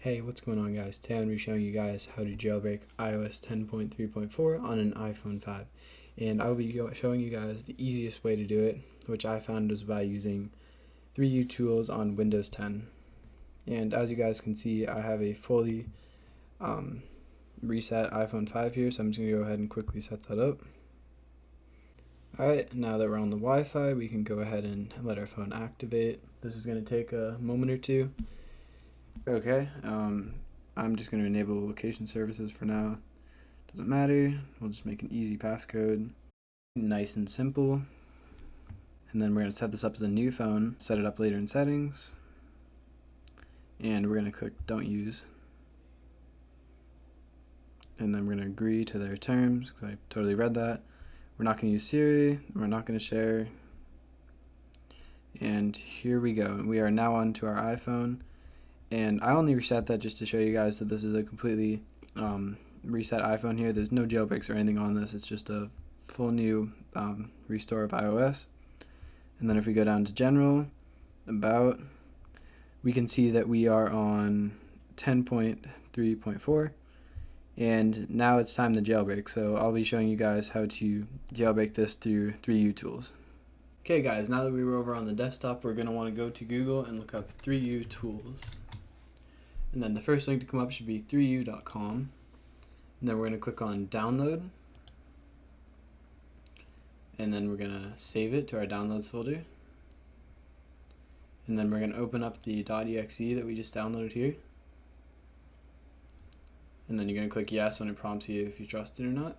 Hey, what's going on, guys? Today I'm going to be showing you guys how to jailbreak iOS 10.3.4 on an iPhone 5. And I will be showing you guys the easiest way to do it, which I found was by using 3uTools on Windows 10. And as you guys can see, I have a fully reset iPhone 5 here, so I'm just going to go ahead and quickly set that up. Alright, now that we're on the Wi-Fi, we can go ahead and let our phone activate. This is going to take a moment or two. Okay, I'm just going to enable location services for now. Doesn't matter, we'll just make an easy passcode. Nice and simple. And then we're going to set this up as a new phone, set it up later in settings. And we're going to click don't use. And then we're going to agree to their terms, because I totally read that. We're not going to use Siri, we're not going to share. And here we go. We are now onto our iPhone. And I only reset that just to show you guys that this is a completely reset iPhone here. There's no jailbreaks or anything on this. It's just a full new restore of iOS. And then if we go down to General, About, we can see that we are on 10.3.4. And now it's time to jailbreak. So I'll be showing you guys how to jailbreak this through 3uTools. Okay guys, now that we were over on the desktop, we're going to want to go to Google and look up 3uTools. And then the first link to come up should be 3u.com. And then we're going to click on download. And then we're going to save it to our downloads folder. And then we're going to open up the .exe that we just downloaded here. And then you're going to click yes when it prompts you if you trust it or not.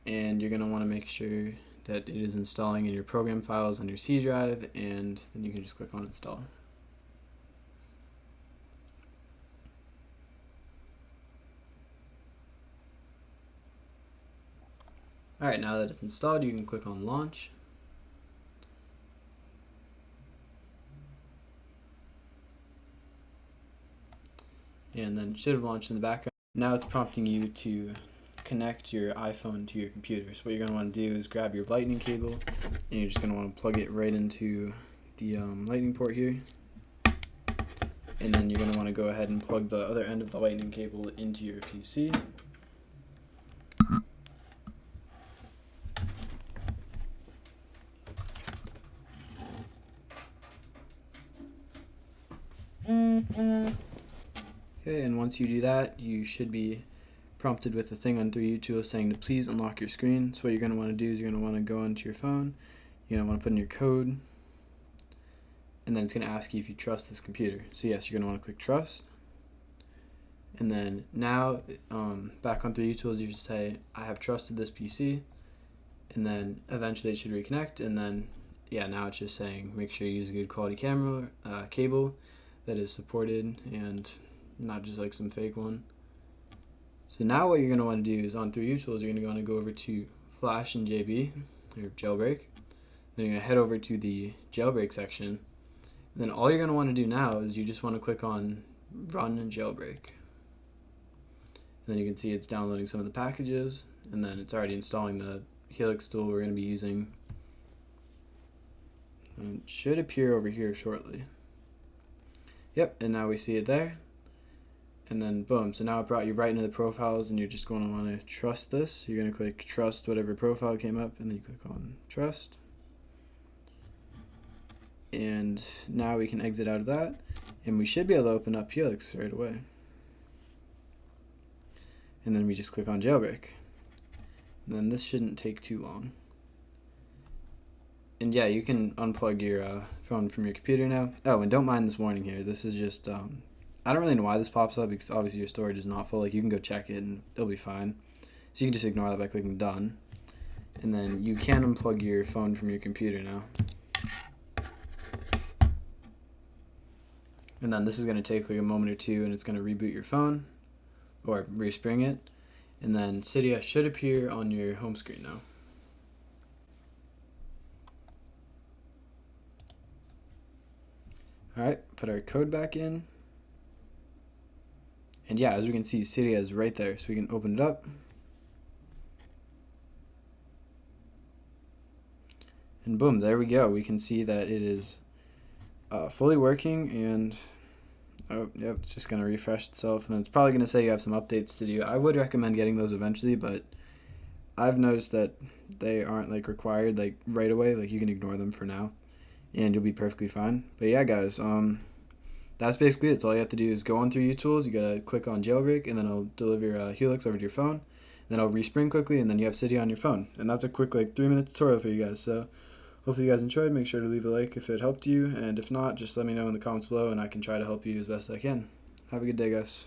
And you're going to want to make sure that it is installing in your program files on your C drive, and then you can just click on install. Alright, now that it's installed, you can click on launch. And then it should have launched in the background. Now it's prompting you to connect your iPhone to your computer. So what you're going to want to do is grab your lightning cable, and you're just going to want to plug it right into the lightning port here. And then you're going to want to go ahead and plug the other end of the lightning cable into your PC. Okay, and once you do that, you should be prompted with a thing on 3uTools saying to please unlock your screen. So what you're going to want to do is you're going to want to go onto your phone, you're going to want to put in your code, and then it's going to ask you if you trust this computer. So yes, you're going to want to click trust. And then now, back on 3uTools, you should say, I have trusted this PC, and then eventually it should reconnect, and then, yeah, now it's just saying make sure you use a good quality camera, cable that is supported, and not just like some fake one. So now what you're going to want to do is on 3uTools, you're going to want to go over to Flash and JB, or Jailbreak. Then you're going to head over to the Jailbreak section. And then all you're going to want to do now is you just want to click on Run and Jailbreak. And then you can see it's downloading some of the packages, and then it's already installing the Helix tool we're going to be using. And it should appear over here shortly. Yep, and now we see it there. And then boom, so now it brought you right into the profiles, and you're just going to want to trust this. You're going to click trust whatever profile came up, and then you click on trust. And now we can exit out of that, and we should be able to open up Helix right away. And then we just click on jailbreak. And then this shouldn't take too long. And yeah, you can unplug your phone from your computer now. Oh, and don't mind this warning here. This is just, I don't really know why this pops up, because obviously your storage is not full. Like, you can go check it and it'll be fine. So you can just ignore that by clicking done. And then you can unplug your phone from your computer now. And then this is going to take like a moment or two, and it's going to reboot your phone or respring it. And then Cydia should appear on your home screen now. Alright, put our code back in. And yeah, as we can see, Cydia is right there, so we can open it up. And boom, there we go. We can see that it is fully working, and Oh, yep, it's just going to refresh itself, and then it's probably going to say you have some updates to do. I would recommend getting those eventually, but I've noticed that they aren't like required like right away. Like you can ignore them for now, and you'll be perfectly fine. But yeah, guys, that's basically it. So all you have to do is go on 3uTools. You gotta click on Jailbreak, and then it'll deliver Helix over to your phone. Then it'll respring quickly, and then you have Cydia on your phone. And that's a quick like 3-minute tutorial for you guys. So hopefully you guys enjoyed. Make sure to leave a like if it helped you, and if not, just let me know in the comments below, and I can try to help you as best I can. Have a good day, guys.